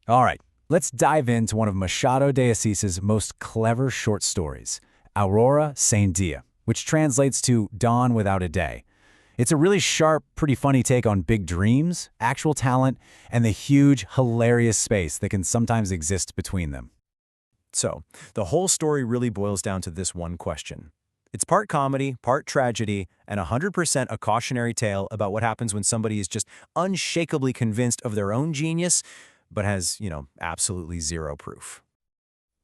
All right, let's dive into one of Machado de Assis's most clever short stories, Aurora sin dia, which translates to Dawn Without a Day. It's a really sharp, pretty funny take on big dreams, actual talent, and the huge, hilarious space that can sometimes exist between them. So, the whole story really boils down to this one question. It's part comedy, part tragedy, and 100% a cautionary tale about what happens when somebody is just unshakably convinced of their own genius, but has, absolutely zero proof.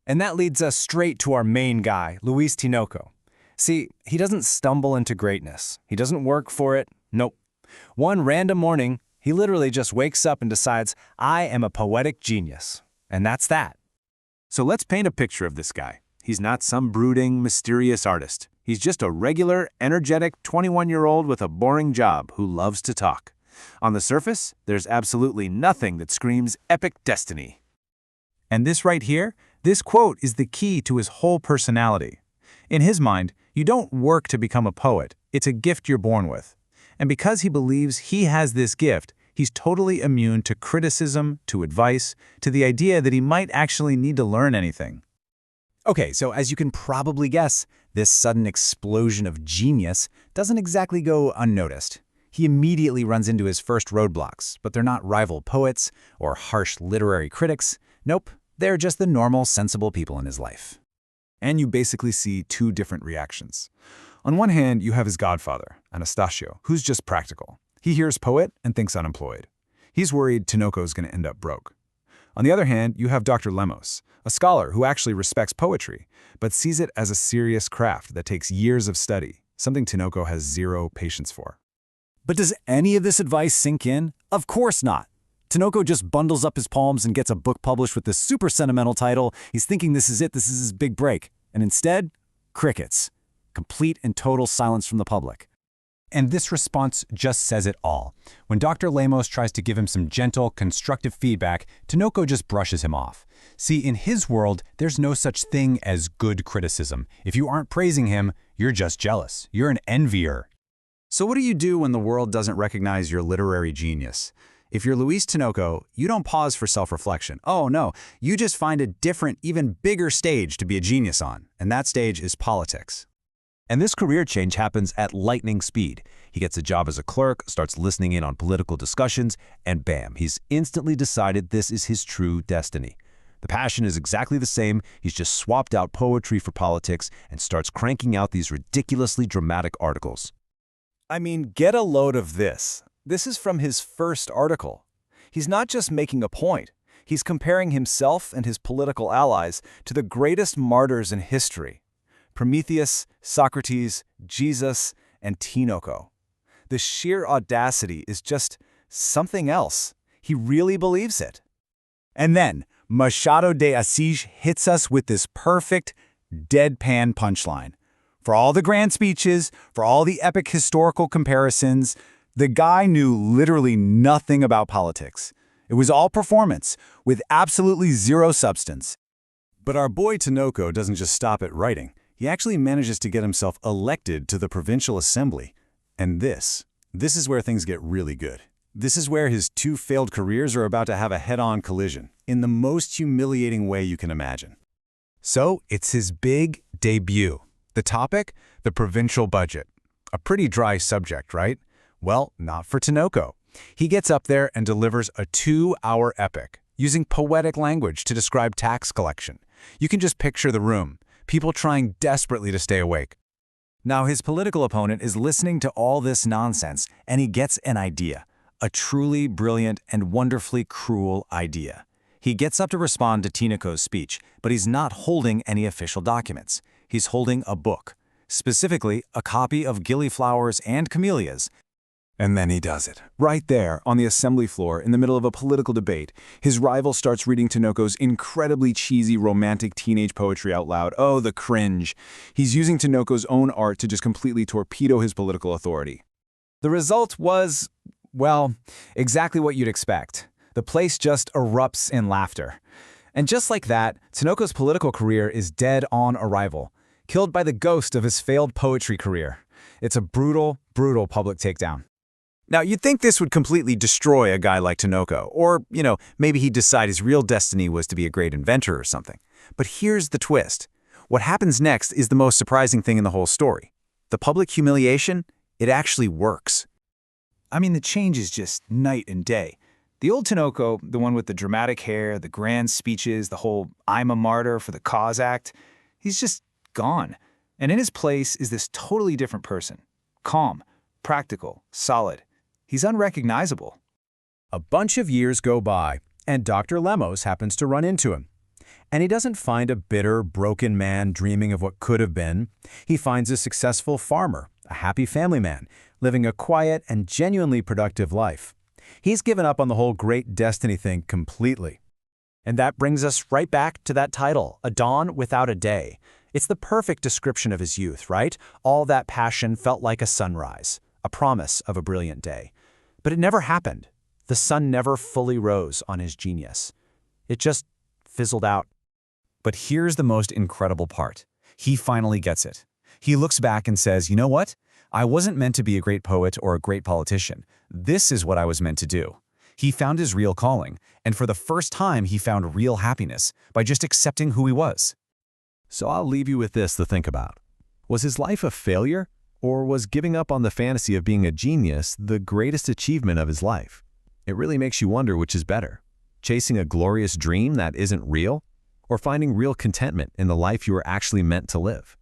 And that leads us straight to our main guy, Luís Tinoco. See, he doesn't stumble into greatness. He doesn't work for it. Nope. One random morning, he literally just wakes up and decides, I am a poetic genius. And that's that. So let's paint a picture of this guy. He's not some brooding, mysterious artist. He's just a regular, energetic 21-year-old with a boring job who loves to talk. On the surface, there's absolutely nothing that screams epic destiny. And this right here, this quote is the key to his whole personality. In his mind, you don't work to become a poet. It's a gift you're born with. And because he believes he has this gift, he's totally immune to criticism, to advice, to the idea that he might actually need to learn anything. Okay, so as you can probably guess, this sudden explosion of genius doesn't exactly go unnoticed. He immediately runs into his first roadblocks, but they're not rival poets or harsh literary critics. Nope, they're just the normal, sensible people in his life. And you basically see two different reactions. On one hand, you have his godfather, Anastasio, who's just practical. He hears poet and thinks unemployed. He's worried Tinoco's going to end up broke. On the other hand, you have Dr. Lemos, a scholar who actually respects poetry, but sees it as a serious craft that takes years of study, something Tinoco has zero patience for. But does any of this advice sink in? Of course not. Tinoco just bundles up his palms and gets a book published with this super sentimental title. He's thinking this is it, this is his big break. And instead, crickets. Complete and total silence from the public. And this response just says it all. When Dr. Lemos tries to give him some gentle, constructive feedback, Tinoco just brushes him off. See, in his world, there's no such thing as good criticism. If you aren't praising him, you're just jealous. You're an envier. So what do you do when the world doesn't recognize your literary genius? If you're Luís Tinoco, you don't pause for self-reflection. Oh no, you just find a different, even bigger stage to be a genius on, and that stage is politics. And this career change happens at lightning speed. He gets a job as a clerk, starts listening in on political discussions, and bam, he's instantly decided this is his true destiny. The passion is exactly the same, he's just swapped out poetry for politics and starts cranking out these ridiculously dramatic articles. I mean, get a load of this. This is from his first article. He's not just making a point. He's comparing himself and his political allies to the greatest martyrs in history. Prometheus, Socrates, Jesus, and Tinoco. The sheer audacity is just something else. He really believes it. And then, Machado de Assis hits us with this perfect, deadpan punchline. For all the grand speeches, for all the epic historical comparisons, the guy knew literally nothing about politics. It was all performance, with absolutely zero substance. But our boy Tinoco doesn't just stop at writing. He actually manages to get himself elected to the provincial assembly. And this is where things get really good. This is where his two failed careers are about to have a head-on collision, in the most humiliating way you can imagine. So, it's his big debut. The topic? The provincial budget. A pretty dry subject, right? Well, not for Tinoco. He gets up there and delivers a 2-hour epic, using poetic language to describe tax collection. You can just picture the room, people trying desperately to stay awake. Now, his political opponent is listening to all this nonsense, and he gets an idea. A truly brilliant and wonderfully cruel idea. He gets up to respond to Tinoco's speech, but he's not holding any official documents. He's holding a book, specifically a copy of Gilliflowers and Camellias. And then he does it. Right there, on the assembly floor, in the middle of a political debate, his rival starts reading Tinoco's incredibly cheesy romantic teenage poetry out loud. Oh, the cringe. He's using Tinoco's own art to just completely torpedo his political authority. The result was, well, exactly what you'd expect. The place just erupts in laughter. And just like that, Tinoco's political career is dead on arrival, killed by the ghost of his failed poetry career. It's a brutal, brutal public takedown. Now, you'd think this would completely destroy a guy like Tinoco, or, maybe he'd decide his real destiny was to be a great inventor or something. But here's the twist. What happens next is the most surprising thing in the whole story. The public humiliation, it actually works. I mean, the change is just night and day. The old Tinoco, the one with the dramatic hair, the grand speeches, the whole "I'm a martyr for the cause" act, he's just gone. And in his place is this totally different person. Calm, practical, solid. He's unrecognizable. A bunch of years go by, and Dr. Lemos happens to run into him. And he doesn't find a bitter, broken man dreaming of what could have been. He finds a successful farmer, a happy family man, living a quiet and genuinely productive life. He's given up on the whole great destiny thing completely. And that brings us right back to that title, A Dawn Without a Day. It's the perfect description of his youth, right? All that passion felt like a sunrise, a promise of a brilliant day. But it never happened. The sun never fully rose on his genius. It just fizzled out. But here's the most incredible part. He finally gets it. He looks back and says, you know what? I wasn't meant to be a great poet or a great politician. This is what I was meant to do. He found his real calling, and for the first time he found real happiness by just accepting who he was. So I'll leave you with this to think about. Was his life a failure? Or was giving up on the fantasy of being a genius the greatest achievement of his life? It really makes you wonder which is better, chasing a glorious dream that isn't real, or finding real contentment in the life you were actually meant to live.